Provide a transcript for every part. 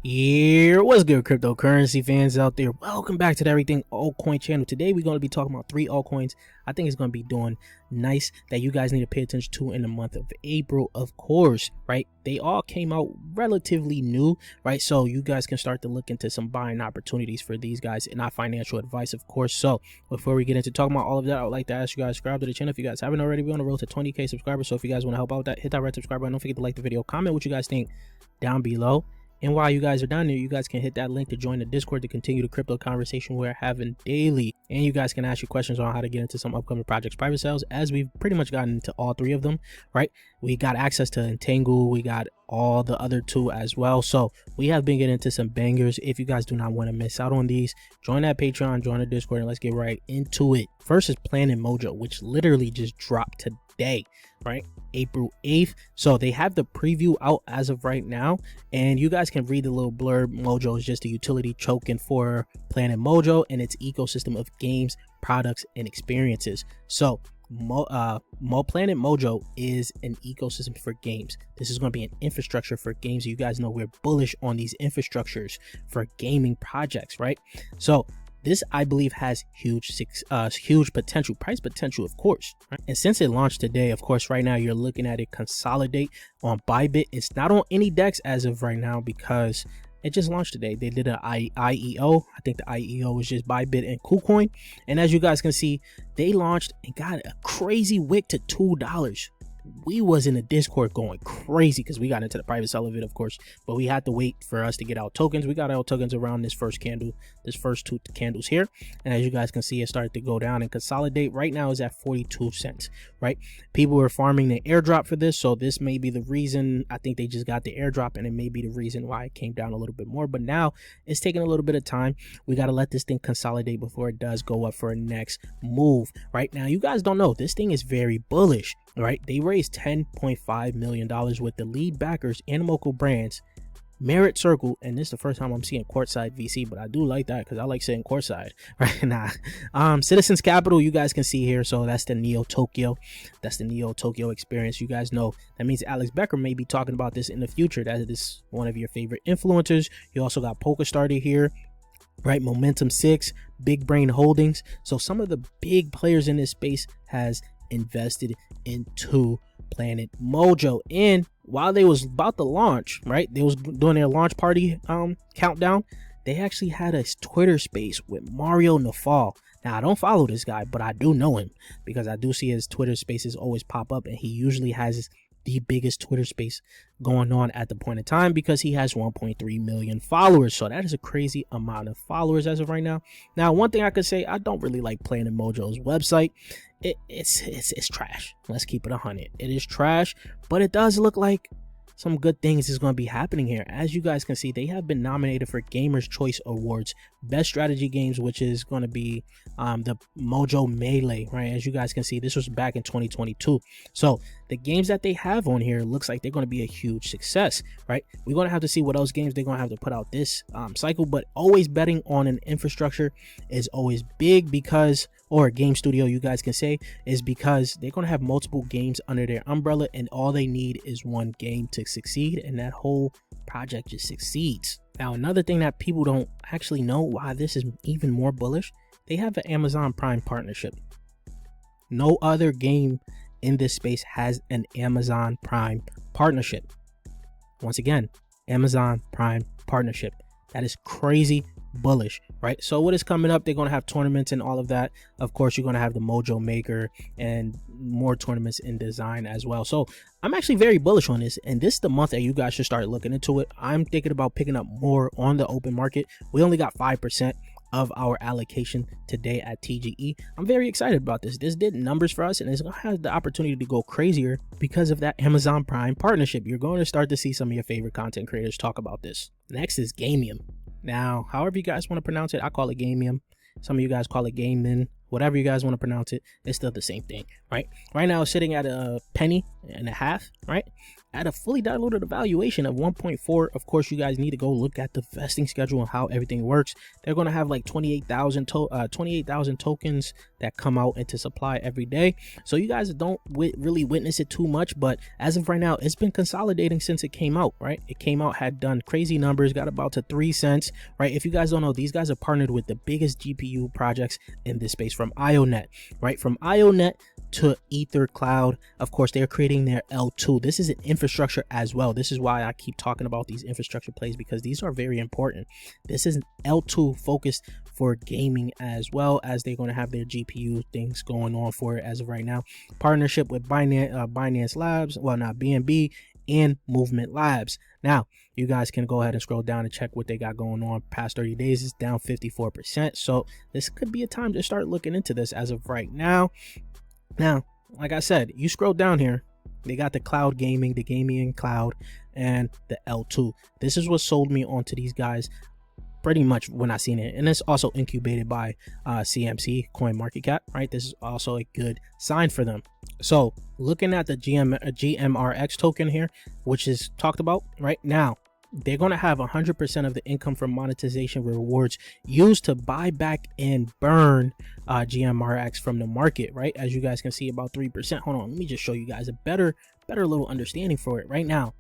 Yeah, what's good, cryptocurrency fans out there? Welcome back to the Everything Altcoin channel. Today we're going to be talking about 3 altcoins I think it's going to be doing nice that you guys need to pay attention to in the month of April, of course, right? They all came out relatively new, right? So you guys can start to look into some buying opportunities for these guys, and not financial advice, of course. So before we get into talking about all of that, I would like to ask you guys to subscribe to the channel if you guys haven't already. We're on the road to 20k subscribers. So if you guys want to help out with that, hit that red subscribe button. Don't forget to like the video, comment what you guys think down below. And while you guys are down there, you guys can hit that link to join the Discord to continue the crypto conversation we're having daily. And you guys can ask your questions on how to get into some upcoming projects, private sales, as we've pretty much gotten into all 3 of them, right? We got access to Entangle, we got all the other 2 as well. So we have been getting into some bangers. If you guys do not want to miss out on these, join that Patreon, join the Discord, and let's get right into it. First is Planet Mojo, which literally just dropped today, right? April 8th. So they have the preview out as of right now, and you guys can read the little blurb. Mojo is just a utility token for Planet Mojo and its ecosystem of games, products, and experiences. So Planet Mojo is an ecosystem for games. This is going to be an infrastructure for games. You guys know we're bullish on these infrastructures for gaming projects, right? So this, I believe, has huge potential, price potential, of course, right? And since it launched today, of course, right now you're looking at it consolidate on Bybit. It's not on any DEX as of right now because it just launched today. They did an IEO. I think the IEO was just Bybit and KuCoin. And as you guys can see, they launched and got a crazy wick to $2. We was in the Discord going crazy because we got into the private sell of it, of course, but we had to wait for us to get our tokens. We got our tokens around this first candle, this first 2 candles here, and as you guys can see, it started to go down and consolidate. Right now is at 42 cents, right? People were farming the airdrop for this, so this may be the reason. I think they just got the airdrop, and it may be the reason why it came down a little bit more, but now it's taking a little bit of time. We got to let this thing consolidate before it does go up for a next move. Right now, you guys don't know, this thing is very bullish, right? They raised $10.5 million with the lead backers Animoco Brands, Merit Circle, and this is the first time I'm seeing courtside VC, but I do like that because I like sitting courtside right now. Citizens Capital, you guys can see here, so that's the Neo Tokyo, that's the Neo Tokyo experience. You guys know that means Alex Becker may be talking about this in the future. That is one of your favorite influencers. You also got Polka started here, right? Momentum 6, Big Brain Holdings. So some of the big players in this space has invested into Planet Mojo. And while they was about to launch, right, they was doing their launch party countdown, they actually had a Twitter space with Mario Nafal. Now, I don't follow this guy, but I do know him because I do see his Twitter spaces always pop up, and he usually has the biggest Twitter space going on at the point in time because he has 1.3 million followers. So that is a crazy amount of followers as of right now. Now, one thing I could say, I don't really like Planet Mojo's website. It's trash. Let's keep it 100. It is trash, but it does look like some good things is going to be happening here. As you guys can see, they have been nominated for Gamers Choice Awards, Best Strategy Games, which is going to be the Mojo Melee, right? As you guys can see, this was back in 2022. So the games that they have on here looks like they're going to be a huge success, right? We're going to have to see what else games they're going to have to put out this cycle, but always betting on an infrastructure is always big because, or a game studio, you guys can say, is because they're going to have multiple games under their umbrella, and all they need is one game to succeed, and that whole project just succeeds. Now, another thing that people don't actually know why this is even more bullish, they have an Amazon Prime partnership. No other game in this space has an Amazon Prime partnership. Once again, Amazon Prime partnership. That is crazy bullish, right? So what is coming up, they're going to have tournaments and all of that. Of course, you're going to have the Mojo Maker and more tournaments in design as well. So I'm actually very bullish on this, and this is the month that you guys should start looking into it. I'm thinking about picking up more on the open market. We only got 5% of our allocation today at TGE. I'm very excited about this. This did numbers for us, and it's going to have the opportunity to go crazier because of that Amazon Prime partnership. You're going to start to see some of your favorite content creators talk about this. Next is Gamium. Now, however you guys want to pronounce it, I call it Gamium. Some of you guys call it gaimin. Whatever you guys want to pronounce it, it's still the same thing, right? Right now, it's sitting at $0.015, right? at a fully diluted valuation of 1.4. Of course, you guys need to go look at the vesting schedule and how everything works. They're going to have like 28,000 tokens that come out into supply every day. So you guys don't really witness it too much, but as of right now, it's been consolidating since it came out, right? It came out, had done crazy numbers, got about to 3 cents, right? If you guys don't know, these guys are partnered with the biggest GPU projects in this space, from IONET, right? From IONET to Ether Cloud. Of course, they're creating their L2. This is an infrastructure as well. This is why I keep talking about these infrastructure plays, because these are very important. This is L2 focused for gaming, as well as they're going to have their GPU things going on for it as of right now. Partnership with Binance Labs, well, not BNB, and Movement Labs. Now, you guys can go ahead and scroll down and check what they got going on. Past 30 days is down 54%. So this could be a time to start looking into this as of right now. Now, like I said, you scroll down here, they got the cloud gaming, the Gamium cloud, and the L2. This is what sold me onto these guys pretty much when I seen it. And it's also incubated by CMC Coin Market Cap, right? This is also a good sign for them. So looking at the GMRX token here, which is talked about right now, they're going to have 100% of the income from monetization rewards used to buy back and burn GMRX from the market, right? As you guys can see, about 3%. Hold on, let me just show you guys a better little understanding for it right now.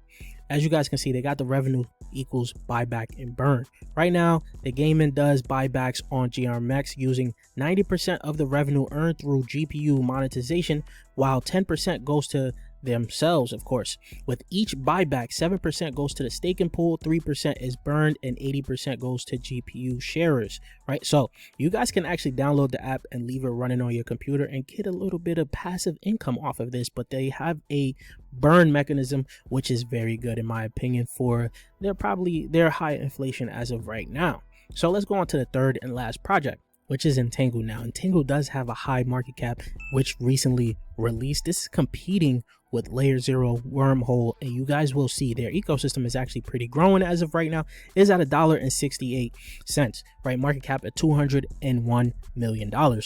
As you guys can see, they got the revenue equals buyback and burn. Right now, the gaimin does buybacks on GMRX using 90% of the revenue earned through GPU monetization, while 10% goes to themselves, of course. With each buyback, 7% goes to the staking pool, 3% is burned, and 80% goes to GPU sharers, right? So you guys can actually download the app and leave it running on your computer and get a little bit of passive income off of this. But they have a burn mechanism, which is very good in my opinion, for their high inflation as of right now. So let's go on to the third and last project, which is Entangle. Now, Entangle does have a high market cap, which recently released. This is competing with layerzero, Wormhole, and you guys will see their ecosystem is actually pretty growing as of right now. It is at $1.68, right? Market cap at $201 million.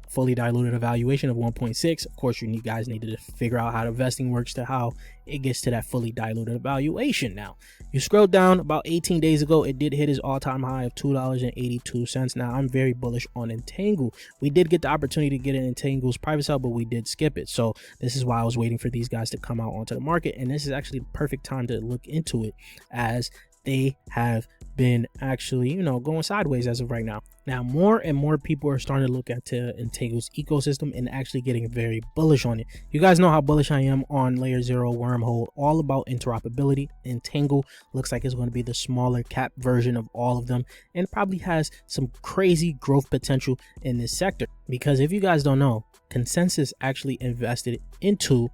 Fully diluted valuation of 1.6. Of course, you guys need to figure out how the vesting works to how it gets to that fully diluted valuation. Now, you scroll down about 18 days ago, it did hit its all-time high of $2.82. Now, I'm very bullish on Entangle. We did get the opportunity to get in Entangle's private sale, but we did skip it. So this is why I was waiting for these guys to come out onto the market, and this is actually the perfect time to look into it, as they have been actually, going sideways as of right now. Now, more and more people are starting to look at Entangle's ecosystem and actually getting very bullish on it. You guys know how bullish I am on layerzero, Wormhole, all about interoperability. Entangle looks like it's going to be the smaller cap version of all of them, and probably has some crazy growth potential in this sector. Because if you guys don't know, Consensus actually invested into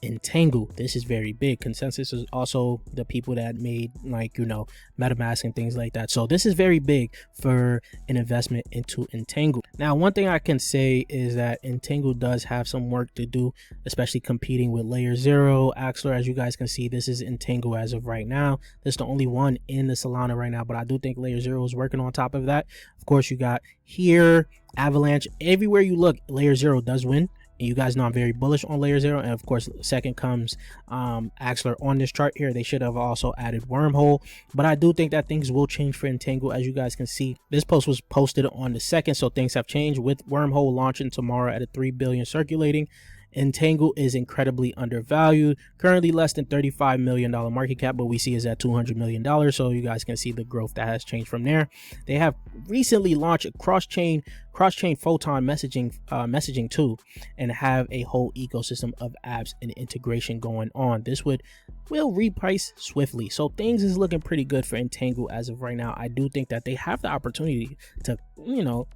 Entangle. This is very big. Consensus is also the people that made, like, MetaMask and things like that. So this is very big for an investment into Entangle. Now, one thing I can say is that Entangle does have some work to do, especially competing with layerzero, Axler. As you guys can see, this is Entangle as of right now. This is the only one in the Solana right now, but I do think layerzero is working on top of that. Of course, you got here Avalanche. Everywhere you look, layerzero does win. And you guys know I'm very bullish on layerzero, and of course second comes Axler on this chart here. They should have also added Wormhole, but I do think that things will change for Entangle. As you guys can see, this post was posted on the 2nd, so things have changed with Wormhole launching tomorrow at a 3 billion circulating. Entangle is incredibly undervalued, currently less than $35 million market cap, but we see is at $200 million. So you guys can see the growth that has changed from there. They have recently launched a cross-chain photon messaging tool, and have a whole ecosystem of apps and integration going on. This will reprice swiftly, so things is looking pretty good for Entangle as of right now. I do think that they have the opportunity to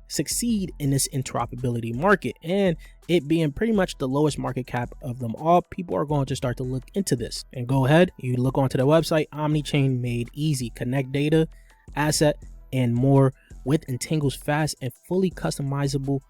succeed in this interoperability market, and it being pretty much the lowest market cap of them all, people are going to start to look into this. And go ahead, you look onto their website, Omnichain made easy, connect data, asset, and more with Entangle's fast and fully customizable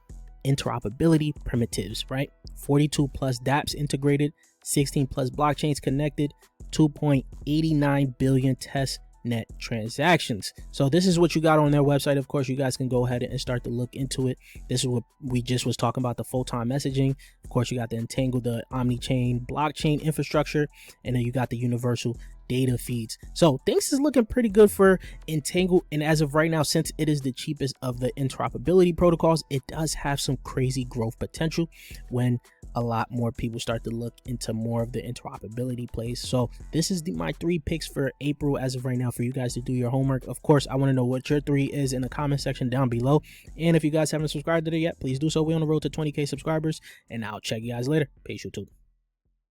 interoperability primitives, right? 42 plus dApps integrated, 16 plus blockchains connected, 2.89 billion tests net transactions. So this is what you got on their website. Of course, you guys can go ahead and start to look into it. This is what we just was talking about, the full-time messaging. Of course, you got the Entangle, the omni-chain blockchain infrastructure, and then you got the universal data feeds. So things is looking pretty good for Entangle, and as of right now, since it is the cheapest of the interoperability protocols, it does have some crazy growth potential when a lot more people start to look into more of the interoperability plays. So this is my 3 picks for April as of right now for you guys to do your homework. Of course, I want to know what your 3 is in the comment section down below, and if you guys haven't subscribed to it yet, please do so. We're on the road to 20k subscribers, and I'll check you guys later. Peace, YouTube.